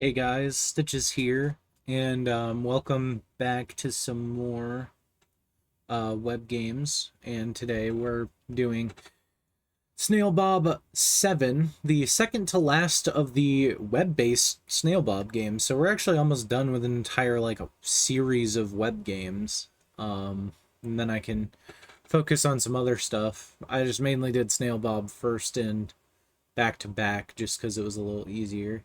Hey guys, Stitches here, and welcome back to some more web games. And today we're doing Snail Bob 7, the second to last of the web-based Snail Bob games. So we're actually almost done with an entire like a series of web games. And then I can focus on some other stuff. I just mainly did Snail Bob first and back to back just because it was a little easier.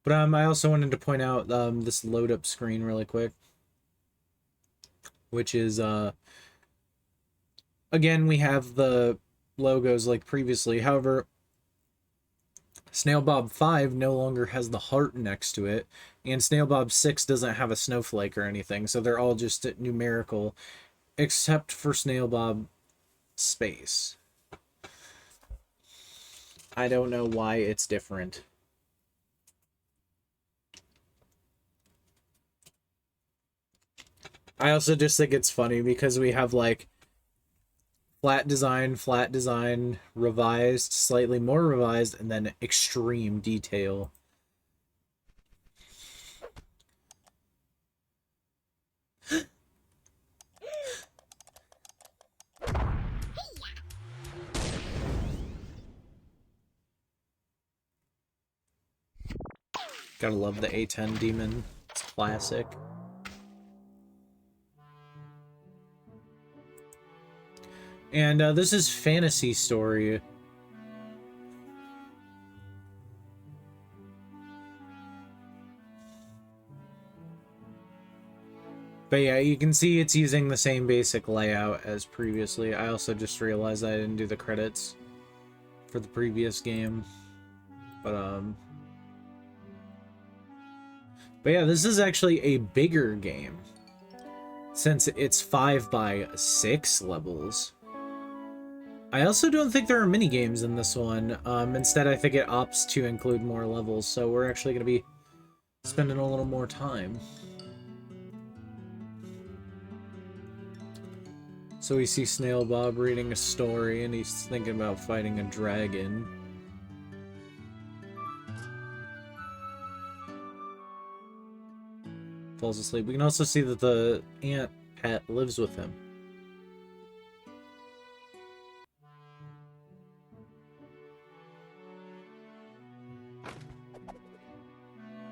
But I also wanted to point out this load up screen really quick, which is again we have the logos like previously. However, Snail Bob 5 no longer has the heart next to it, and Snail Bob 6 doesn't have a snowflake or anything, so they're all just numerical, except for Snail Bob Space. I don't know why it's different. I also just think it's funny because we have like flat design, revised, slightly more revised, and then extreme detail. Gotta love the A10 demon. It's classic. And this is Fantasy Story. But yeah, you can see it's using the same basic layout as previously. I also just realized I didn't do the credits for the previous game. But but yeah, this is actually a bigger game since it's 5 by 6 levels. I also don't think there are mini games in this one. Instead, I think it opts to include more levels, so we're actually going to be spending a little more time. So we see Snail Bob reading a story, and he's thinking about fighting a dragon. Falls asleep. We can also see that the ant pet lives with him.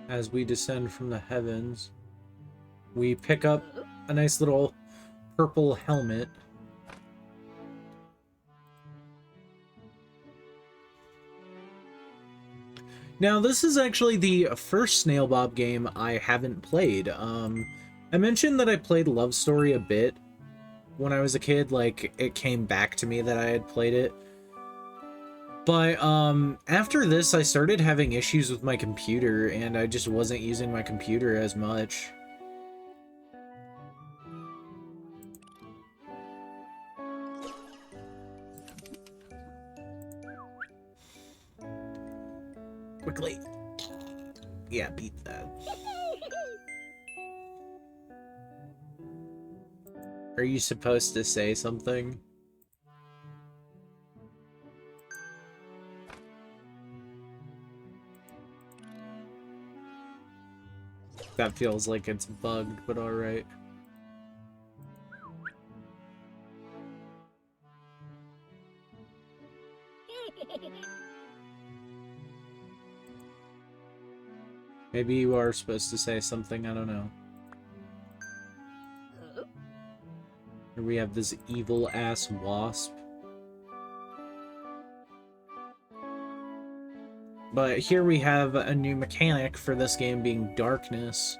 As we descend from the heavens, we pick up a nice little purple helmet. Now, this is actually the first Snail Bob game I haven't played. I mentioned that I played Love Story a bit when I was a kid, like, it came back to me that I had played it. But, after this, I started having issues with my computer, and I just wasn't using my computer as much. Quickly. Yeah, beat that. Are you supposed to say something? That feels like it's bugged, but alright. Maybe you are supposed to say something, I don't know. Here we have this evil-ass wasp. But here we have a new mechanic for this game being darkness.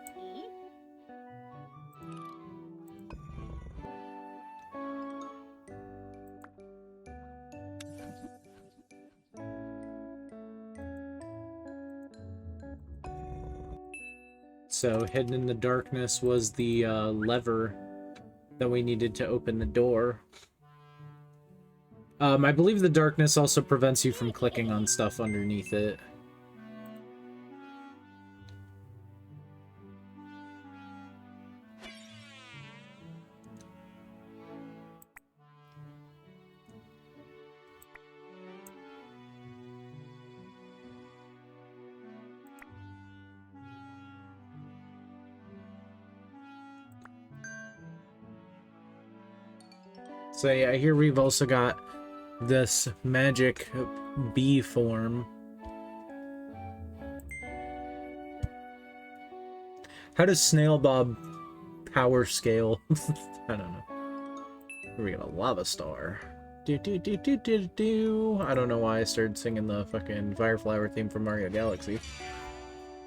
So hidden in the darkness was the lever that we needed to open the door. I believe the darkness also prevents you from clicking on stuff underneath it. So yeah, here we've also got this magic bee form. How does Snail Bob power scale? I don't know. Here we got a lava star. Do do do do do do. I don't know why I started singing the fucking Fireflower theme from Mario Galaxy.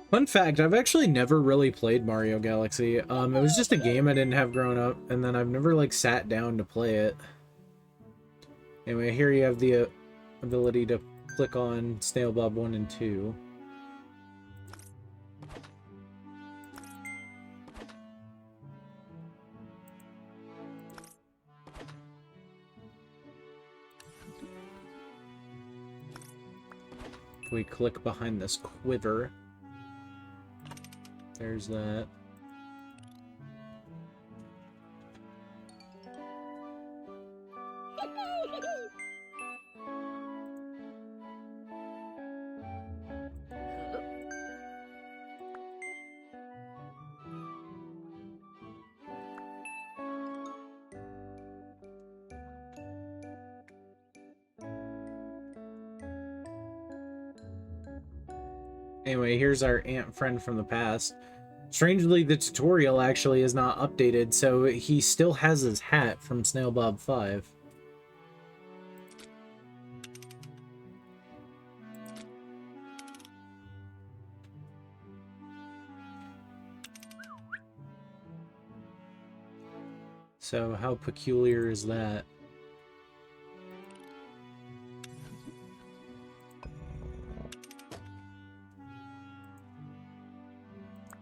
Fun fact, I've actually never really played Mario Galaxy. It was just a game I didn't have growing up, and then I've never, like, sat down to play it. Anyway, here you have the ability to click on Snail Bob 1 and 2. We click behind this quiver. There's that. Anyway, here's our ant friend from the past. Strangely, the tutorial actually is not updated, so he still has his hat from Snail Bob 5. So how peculiar is that?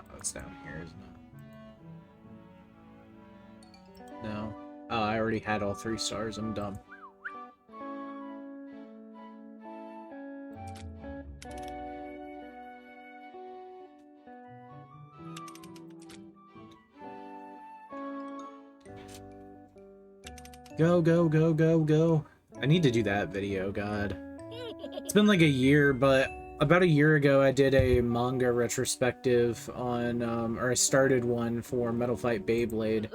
Oh, it's down here, isn't it? No. Oh, I already had all 3 stars. I'm dumb. Go, go, go, go, go. I need to do that video, God. It's been like a year, but about a year ago I did a manga retrospective on, or I started one for Metal Fight Beyblade.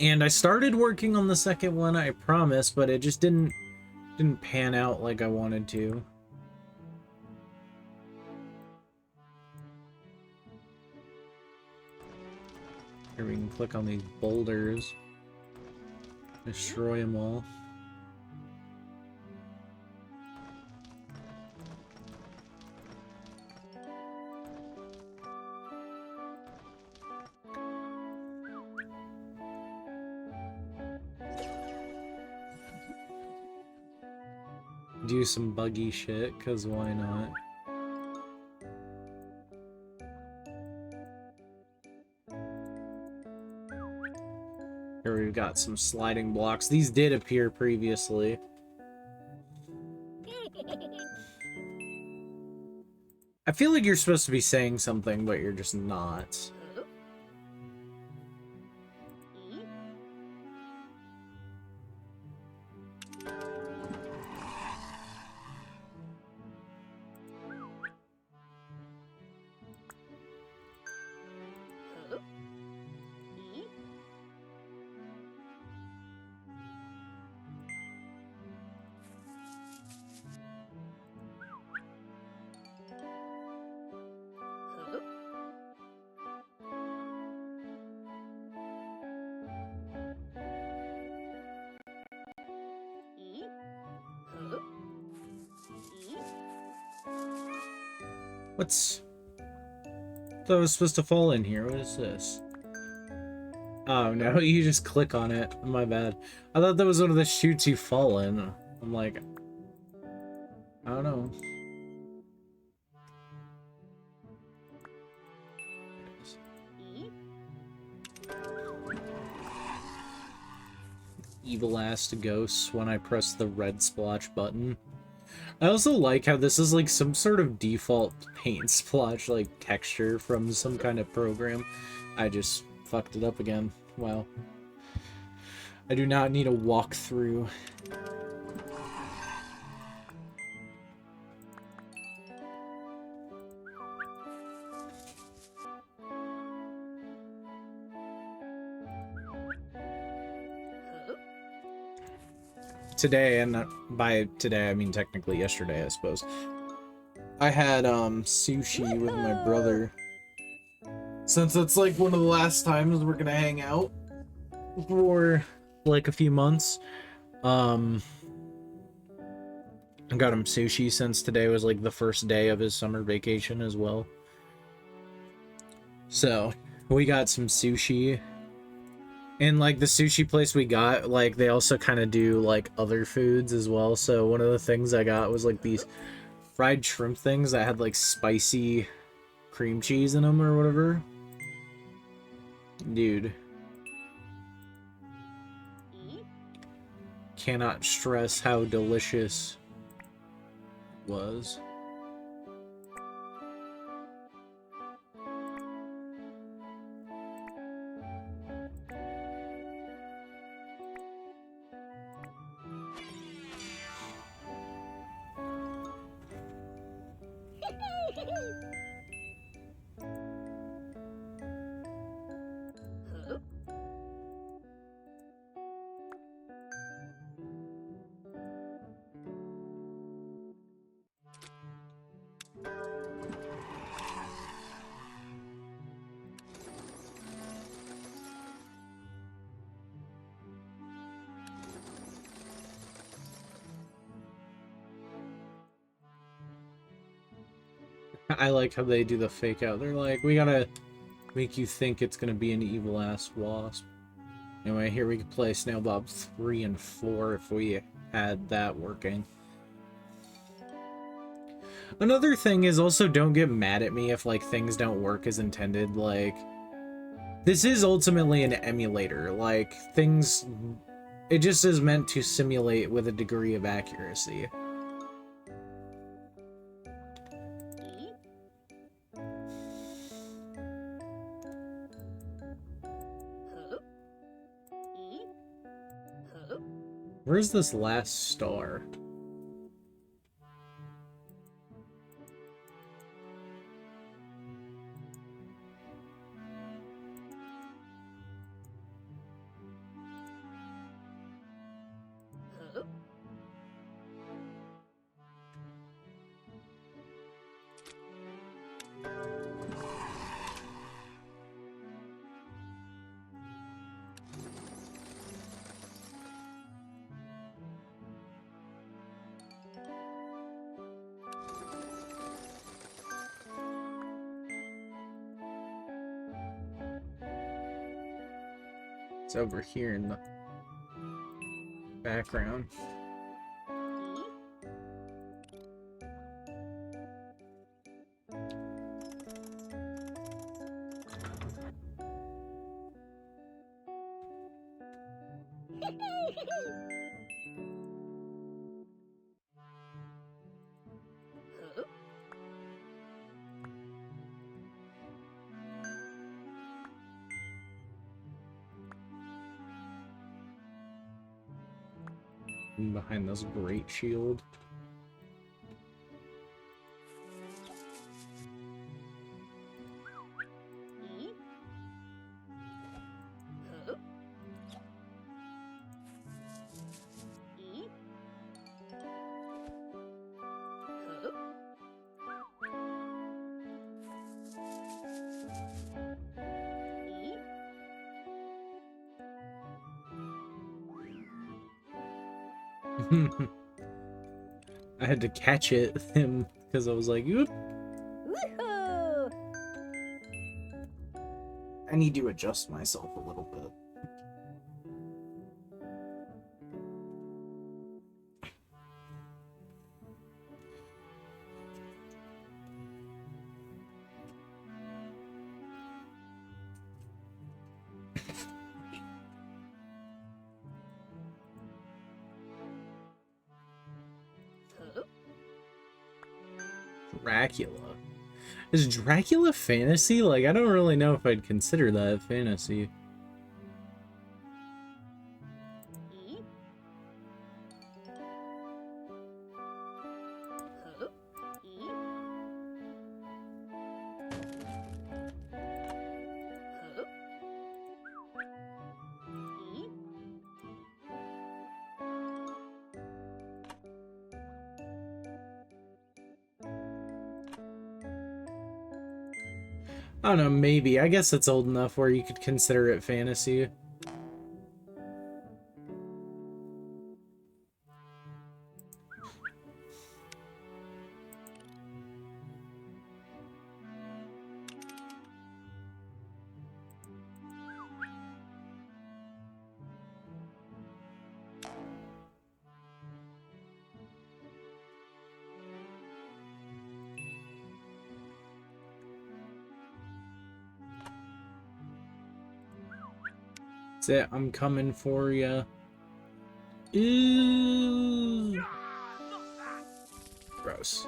And I started working on the second one, I promise, but it just didn't pan out like I wanted to. Here we can click on these boulders. Destroy them all. Do some buggy shit, cause why not? Here we've got some sliding blocks. These did appear previously. I feel like you're supposed to be saying something, but you're just not. What's... I thought I was supposed to fall in here. What is this? Oh, no, you just click on it. My bad. I thought that was one of the chutes you fall in. I'm like... I don't know. Evil-ass ghosts when I press the red splotch button. I also like how this is like some sort of default paint splotch like texture from some kind of program. I just fucked it up again. Wow. I do not need a walkthrough. today, and by today I mean technically yesterday, I suppose, I had sushi with my brother. Since it's like one of the last times we're gonna hang out for like a few months, I got him sushi since today was like the first day of his summer vacation as well. So we got some sushi, and like the sushi place we got, like they also kind of do like other foods as well. So one of the things I got was like these fried shrimp things that had like spicy cream cheese in them or whatever. Dude, cannot stress how delicious it was. I like how they do the fake out. They're like, we gotta make you think it's gonna be an evil ass wasp. Anyway, here we could play Snail Bob 3 and 4 if we had that working. Another thing is also, don't get mad at me if like things don't work as intended. Like, this is ultimately an emulator. Like, things, it just is meant to simulate with a degree of accuracy. Where's this last star? It's over here in the background. Behind this great shield. I had to catch him because I was like, oop. I need to adjust myself a little bit. Dracula. Is Dracula fantasy? Like, I don't really know if I'd consider that fantasy. I don't know, maybe. I guess it's old enough where you could consider it fantasy. That's it, I'm coming for ya. Ew. Gross.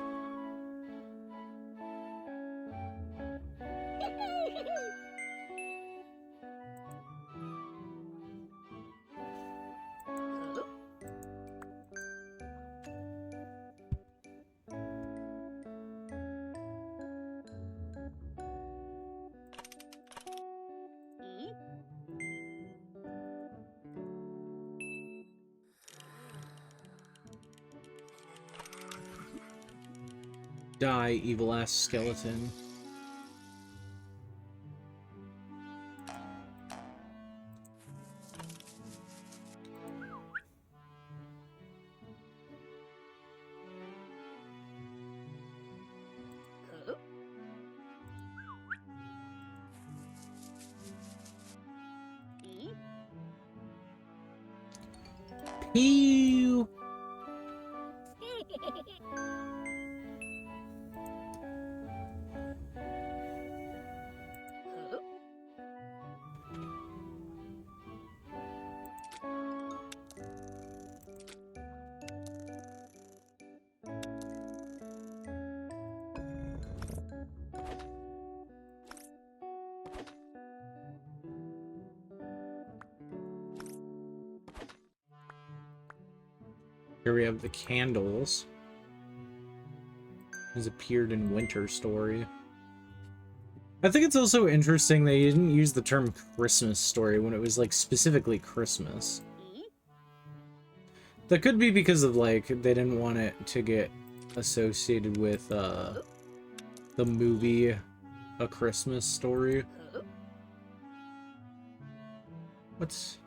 Die, evil ass skeleton. Pew! Here we have the candles. Has appeared in Winter Story. I think it's also interesting they didn't use the term Christmas story when it was, like, specifically Christmas. That could be because of, like, they didn't want it to get associated with, the movie A Christmas Story. What's...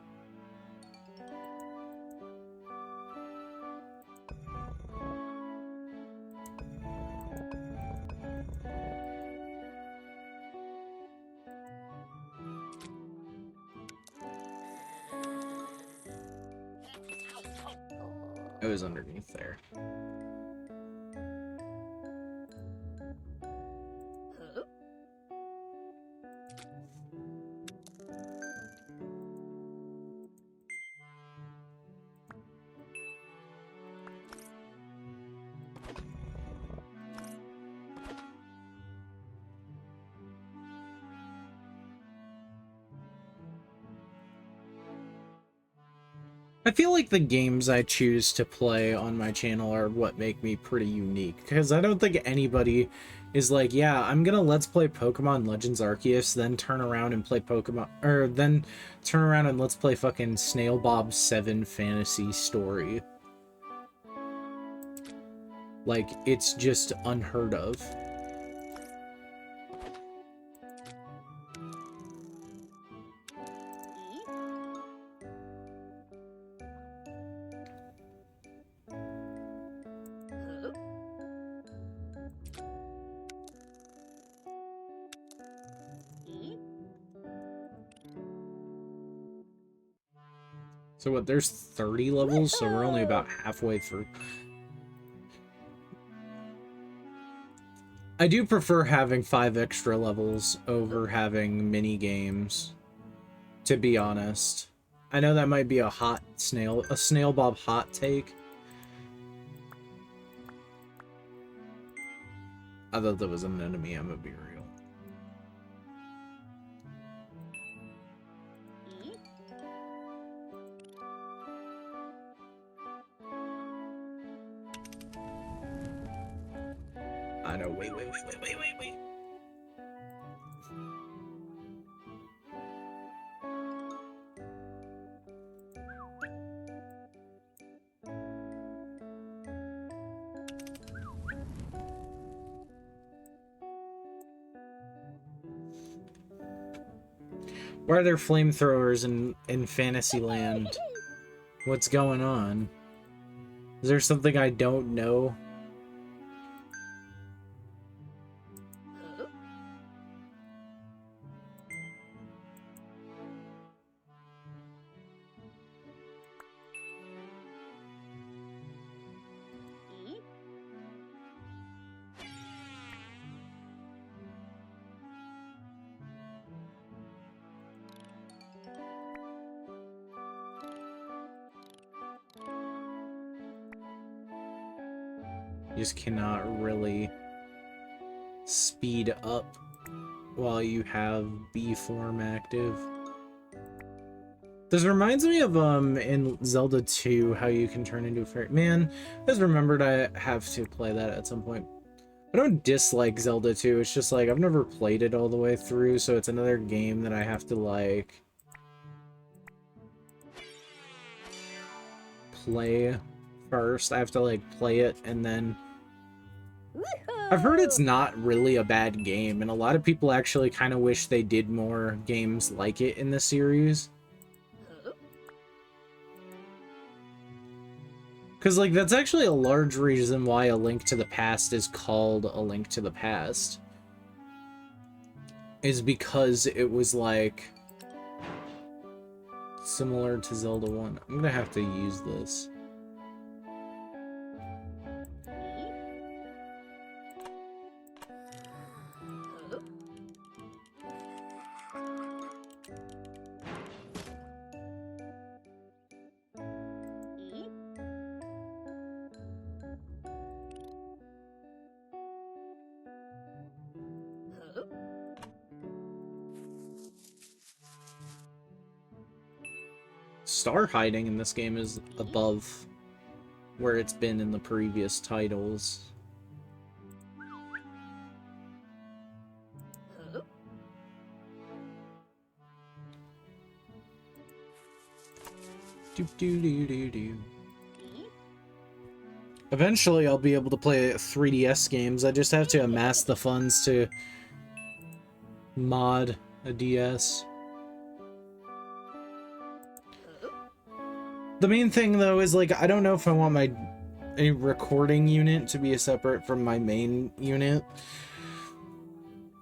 It was underneath there. I feel like the games I choose to play on my channel are what make me pretty unique, because I don't think anybody is like, yeah, I'm gonna let's play Pokemon Legends Arceus, then turn around and play Pokemon, or then turn around and let's play fucking Snail Bob 7 Fantasy Story. Like, it's just unheard of. So what, there's 30 levels, so we're only about halfway through. I do prefer having 5 extra levels over having mini games, to be honest. I know that might be a Snail Bob hot take. I thought that was an enemy, I'm gonna be real. I know, wait. Why are there flamethrowers in Fantasyland? What's going on? Is there something I don't know? You just cannot really speed up while you have B form active. This reminds me of in Zelda 2 how you can turn into a fairy. Man, I just remembered I have to play that at some point. I don't dislike Zelda 2, it's just like I've never played it all the way through, so it's another game that I have to like play first. I have to like play it and then I've heard it's not really a bad game, and a lot of people actually kind of wish they did more games like it in the series. Because, like, that's actually a large reason why A Link to the Past is called A Link to the Past. Is because it was, like, similar to Zelda 1. I'm gonna have to use this. Star hiding in this game is above where it's been in the previous titles. Eventually I'll be able to play 3DS games. I just have to amass the funds to mod a DS. The main thing, though, is, like, I don't know if I want a recording unit to be separate from my main unit.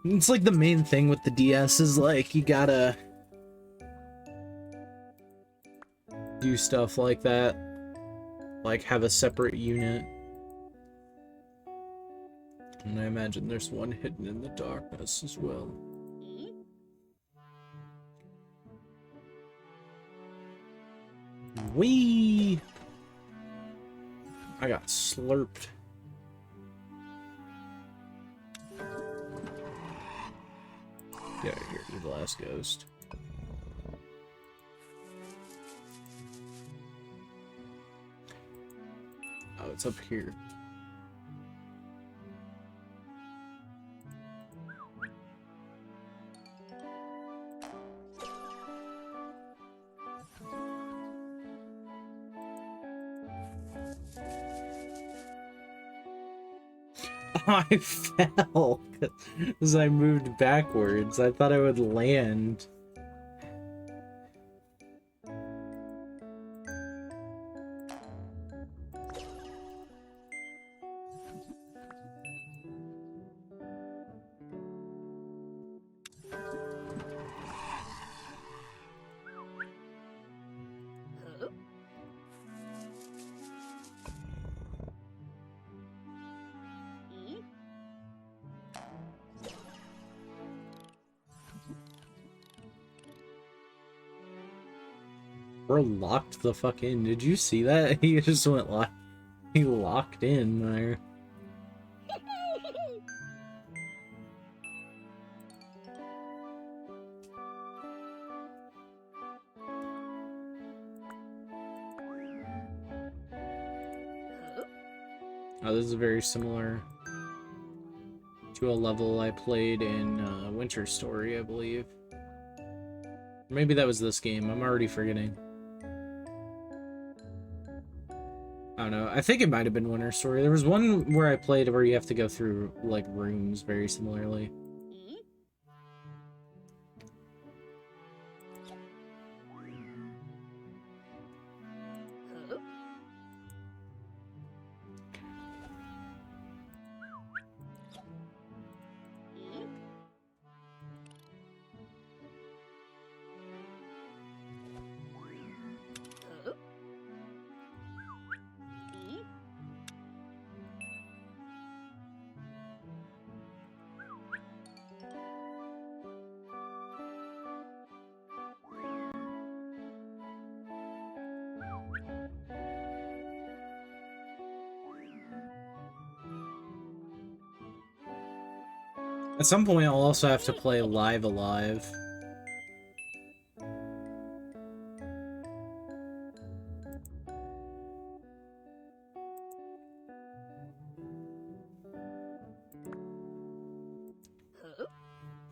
It's like the main thing with the DS is, like, you gotta do stuff like that. Like, have a separate unit. And I imagine there's one hidden in the darkness as well. Whee! I got slurped. Get out of here, you glass ghost. Oh, it's up here. I fell as I moved backwards. I thought I would land. Bro locked the fuck in. Did you see that? He just went he locked in there. Oh, this is very similar to a level I played in Winter Story, I believe. Maybe that was this game. I'm already forgetting. I don't know. I think it might have been Winter Story. There was one where I played where you have to go through, like, rooms very similarly. At some point, I'll also have to play Live Alive.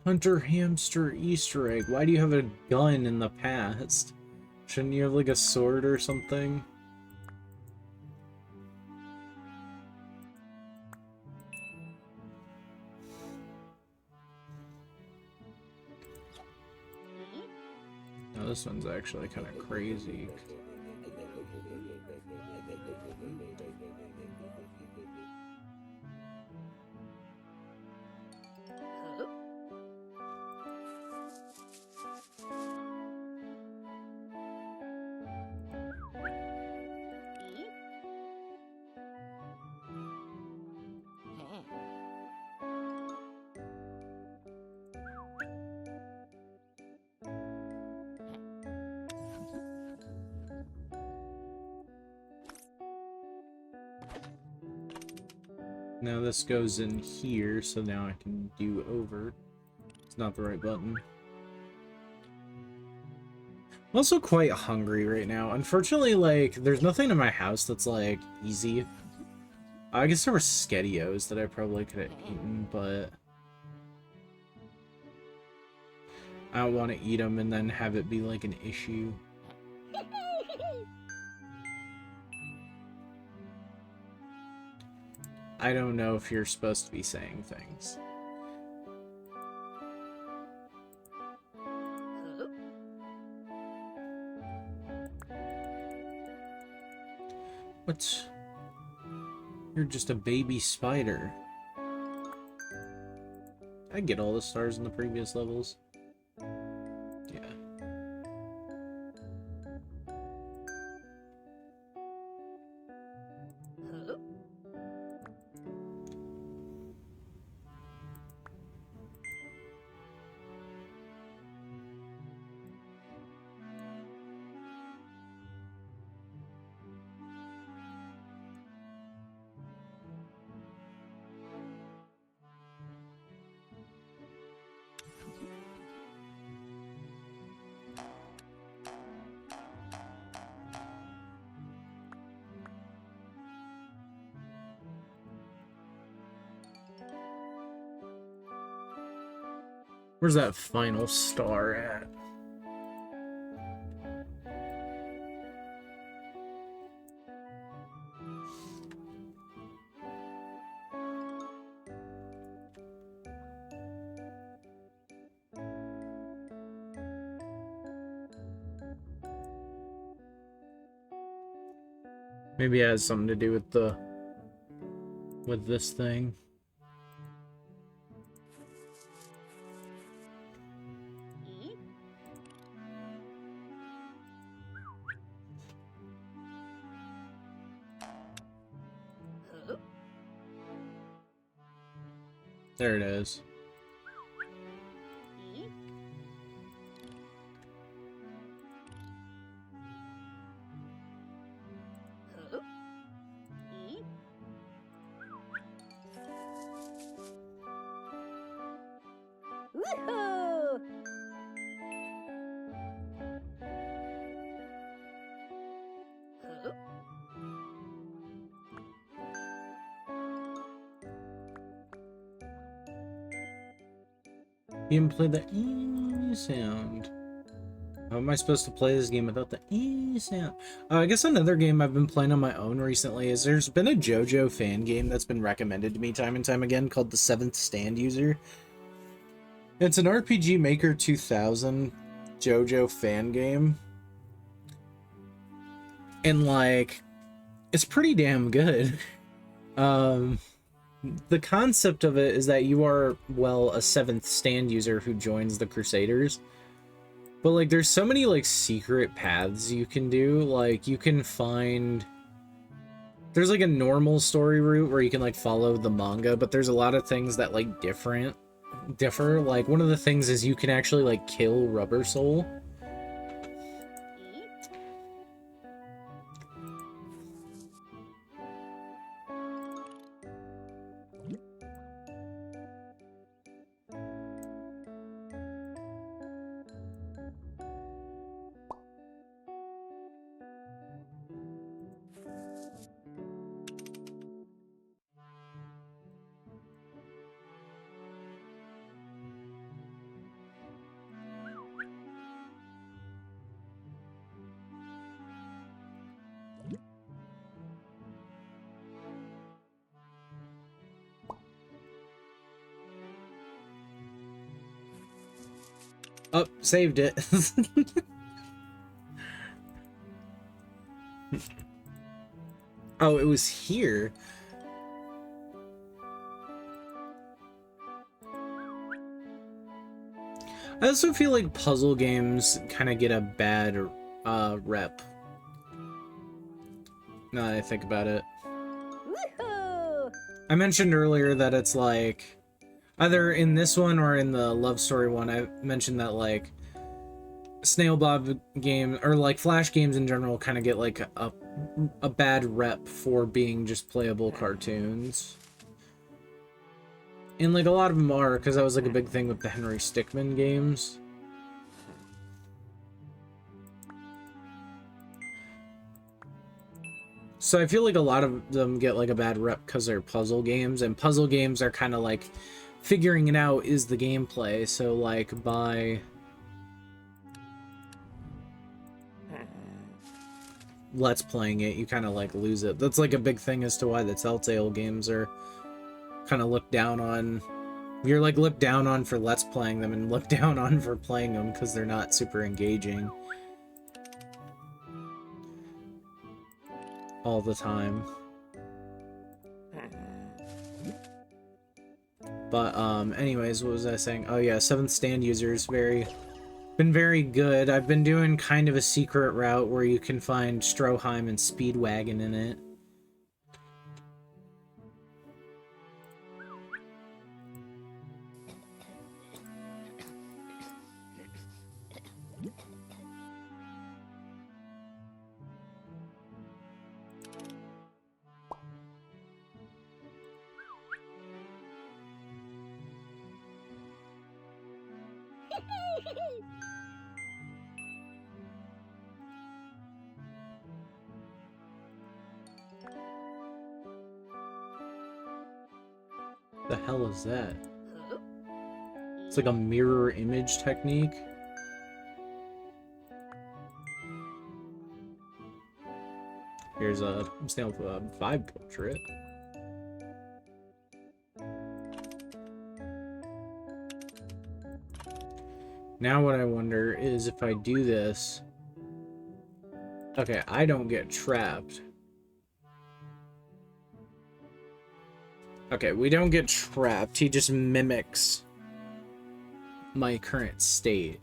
Hunter Hamster Easter egg. Why do you have a gun in the past? Shouldn't you have like a sword or something? Now this one's actually kind of crazy. Now this goes in here, so now I can do over. It's not the right button. I'm also quite hungry right now. Unfortunately, like, there's nothing in my house that's, like, easy. I guess there were SkettyOs that I probably could have eaten, but I don't want to eat them and then have it be, like, an issue. I don't know if you're supposed to be saying things. What? You're just a baby spider. I get all the stars in the previous levels. Yeah. Where's that final star at? Maybe it has something to do with this thing. There it is. You can play the E sound. How am I supposed to play this game without the E sound? I guess another game I've been playing on my own recently is there's been a JoJo fan game that's been recommended to me time and time again called The Seventh Stand User. It's an RPG Maker 2000 JoJo fan game. And, like, it's pretty damn good. The concept of it is that you are, well, a seventh stand user who joins the Crusaders. But, like, there's so many, like, secret paths you can do. Like, you can find... There's, like, a normal story route where you can, like, follow the manga, but there's a lot of things that, like, differ. Like, one of the things is you can actually, like, kill Rubber Soul. Oh, saved it. Oh, it was here. I also feel like puzzle games kind of get a bad rep. Now that I think about it. I mentioned earlier that it's like, either in this one or in the love story one, I mentioned that like Snail Bob game, or like Flash games in general, kind of get like a bad rep for being just playable cartoons. And like a lot of them are, because that was like a big thing with the Henry Stickmin games. So I feel like a lot of them get like a bad rep because they're puzzle games, and puzzle games are kind of like figuring it out is the gameplay. So like by Let's Playing it, you kind of like lose it. That's like a big thing as to why the Telltale games are kind of looked down on. You're like looked down on for Let's Playing them and looked down on for playing them because they're not super engaging all the time. But anyways, what was I saying? Oh yeah, 7th Stand users been very good. I've been doing kind of a secret route where you can find Stroheim and Speedwagon in it. The hell is that? It's like a mirror image technique. Here's a Snail Bob vibe portrait. Now what I wonder is if I do this... Okay, I don't get trapped. Okay, we don't get trapped. He just mimics my current state.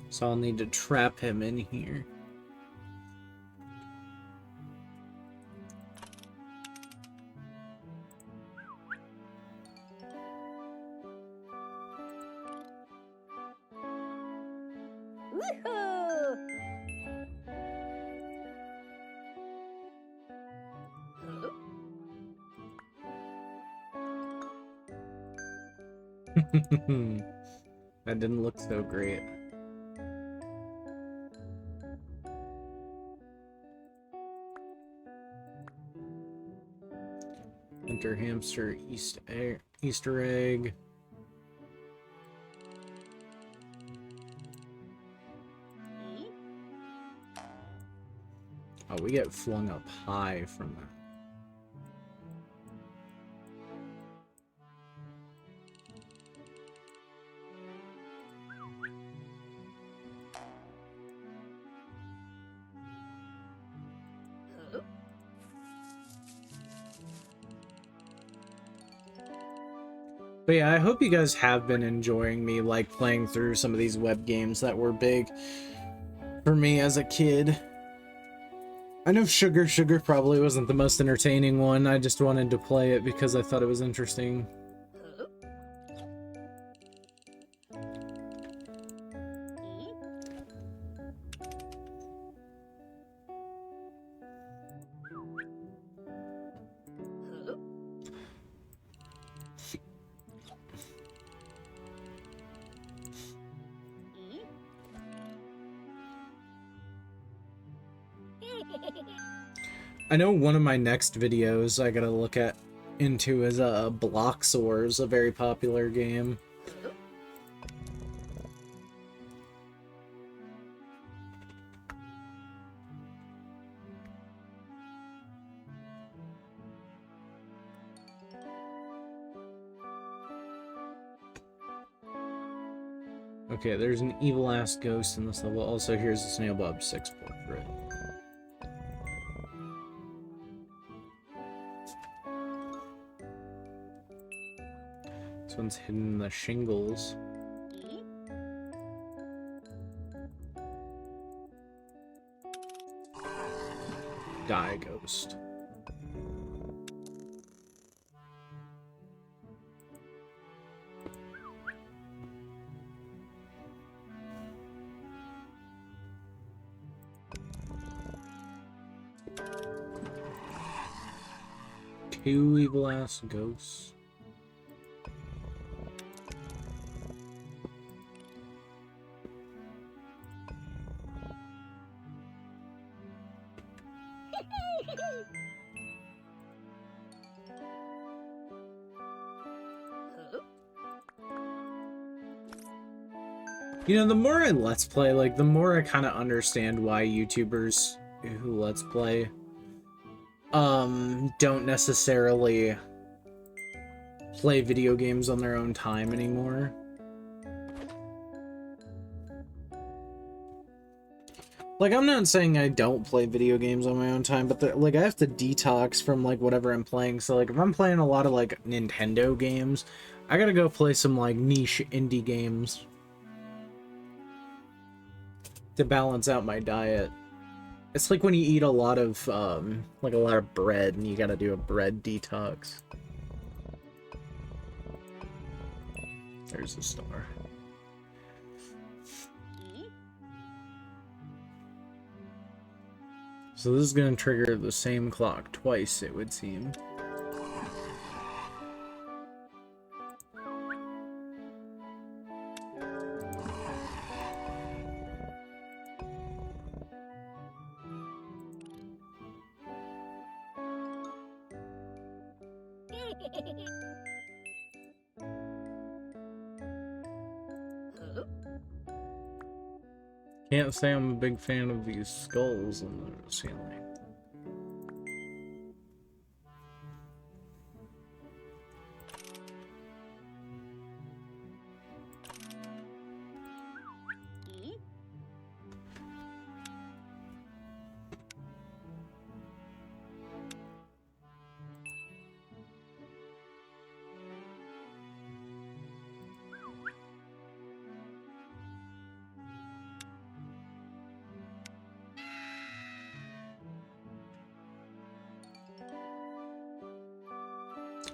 So I'll need to trap him in here. That didn't look so great. Enter hamster Easter egg. Oh, we get flung up high from that. But yeah, I hope you guys have been enjoying me, like, playing through some of these web games that were big for me as a kid. I know Sugar probably wasn't the most entertaining one. I just wanted to play it because I thought it was interesting. I know one of my next videos I gotta look into is Block Soars, a very popular game. Okay, there's an evil-ass ghost in this level. Also, here's the Snail Bob 6 portrait. This one's hidden in the shingles. Die, ghost. Two evil-ass ghosts. You know, the more I Let's Play, like, the more I kind of understand why YouTubers who Let's Play, don't necessarily play video games on their own time anymore. Like, I'm not saying I don't play video games on my own time, but, like, I have to detox from, like, whatever I'm playing. So, like, if I'm playing a lot of, like, Nintendo games, I gotta go play some, like, niche indie games to balance out my diet. It's like when you eat a lot of, like a lot of bread and you gotta do a bread detox. There's a star. So this is gonna trigger the same clock twice, it would seem. Can't say I'm a big fan of these skulls in the ceiling.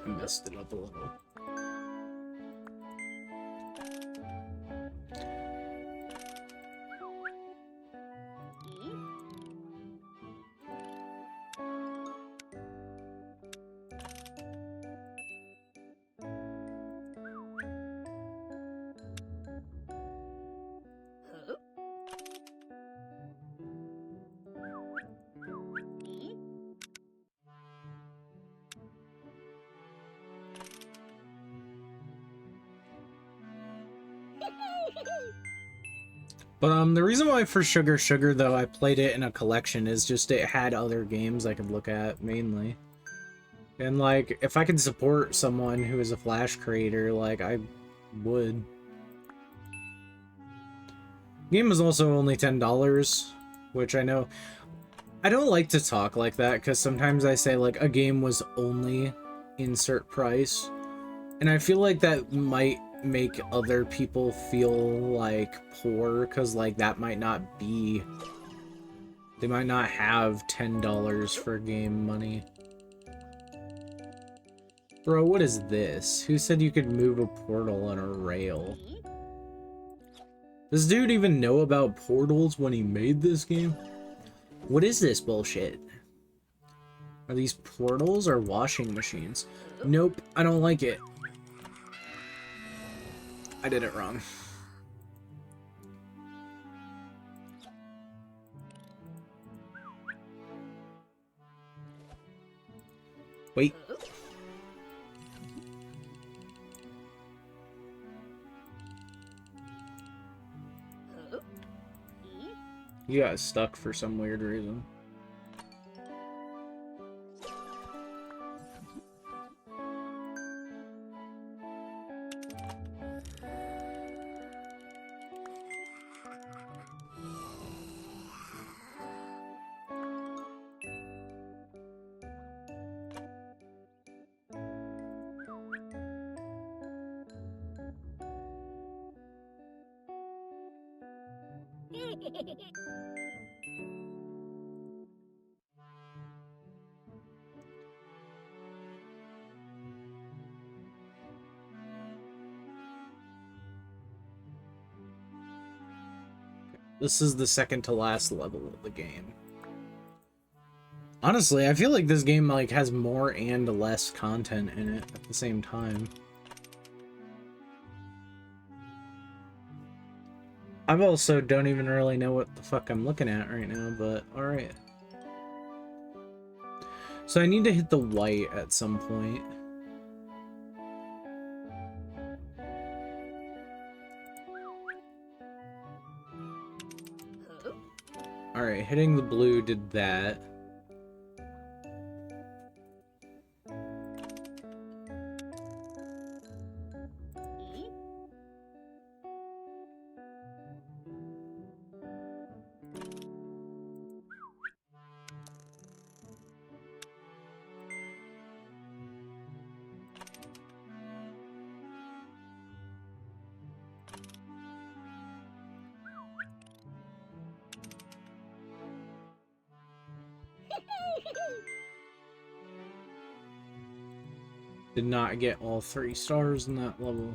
I messed it up a little. But the reason why for Sugar Sugar though I played it in a collection is just it had other games I could look at mainly. And like if I could support someone who is a Flash creator, like I would. Game is also only $10, which I know I don't like to talk like that because sometimes I say like a game was only insert price. And I feel like that might make other people feel like poor because like that might not be, they might not have $10 for game money. Bro, what is this? Who said you could move a portal on a rail? Does dude even know about portals when he made this game? What is this bullshit? Are these portals or washing machines? Nope, I don't like it. I did it wrong. Wait. You got stuck for some weird reason. This is the second to last level of the game. Honestly, I feel like this game like has more and less content in it at the same time. I also don't even really know what the fuck I'm looking at right now, but alright. So I need to hit the white at some point. Alright, hitting the blue did that. Did not get all 3 stars in that level.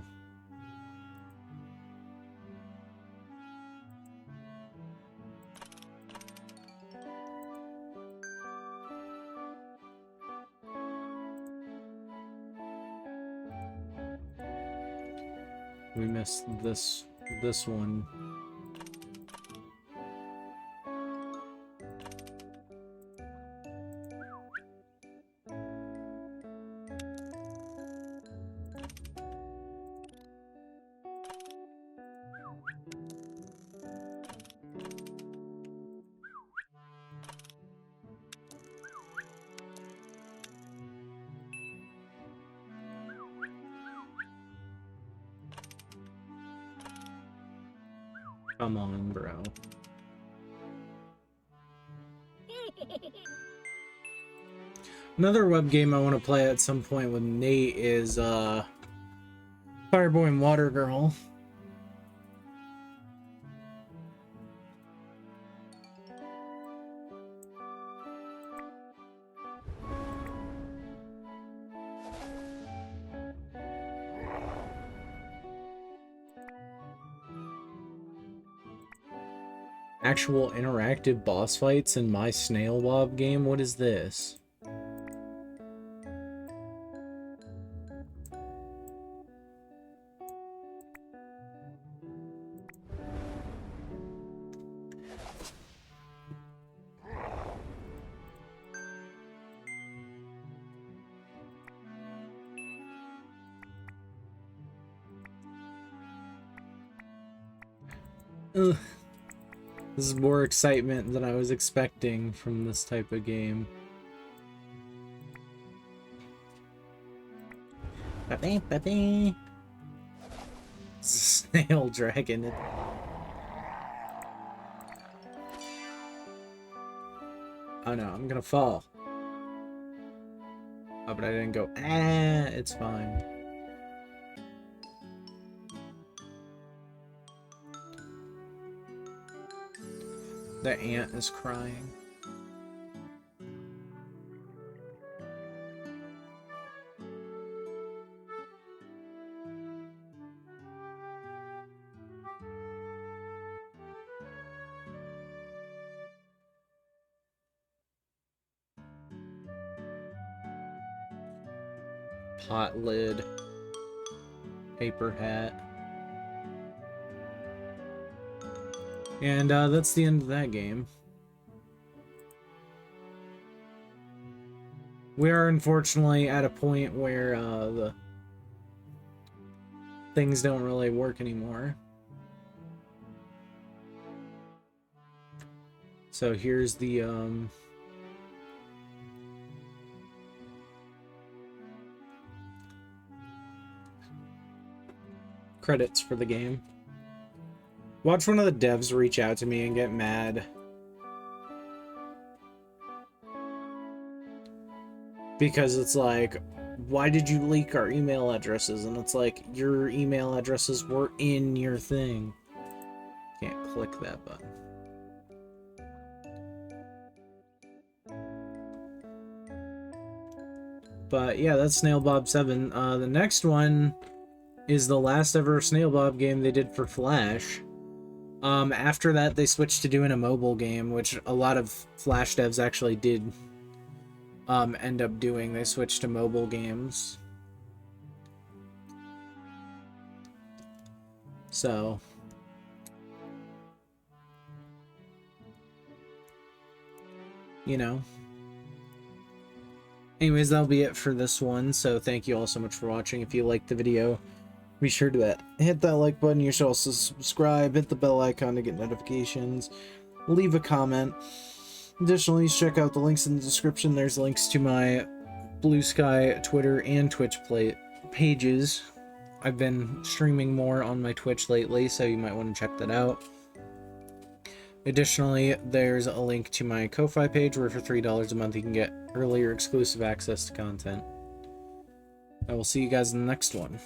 We missed this one. Come on, bro. Another web game I want to play at some point with Nate is Fireboy and Water Girl. Actual interactive boss fights in my Snail Bob game? What is this? Ugh. This is more excitement than I was expecting from this type of game. Snail dragon. Oh no, I'm gonna fall. Oh, but I didn't go. Ah, it's fine. The ant is crying. Pot lid. Paper hat. And that's the end of that game. We are unfortunately at a point where the things don't really work anymore. So here's the credits for the game. Watch one of the devs reach out to me and get mad. Because it's like, why did you leak our email addresses? And it's like, your email addresses were in your thing. Can't click that button. But yeah, that's Snail Bob 7. The next one is the last ever Snail Bob game they did for Flash. After that, they switched to doing a mobile game, which a lot of Flash devs actually did end up doing. They switched to mobile games. So, you know. Anyways, that'll be it for this one. So thank you all so much for watching. If you liked the video, be sure to hit that like button. You should also subscribe, hit the bell icon to get notifications, leave a comment. Additionally, check out the links in the description. There's links to my Blue Sky, Twitter, and Twitch pages. I've been streaming more on my Twitch lately, so you might want to check that out. Additionally, there's a link to my Ko-Fi page where for $3 a month you can get earlier exclusive access to content. I will see you guys in the next one.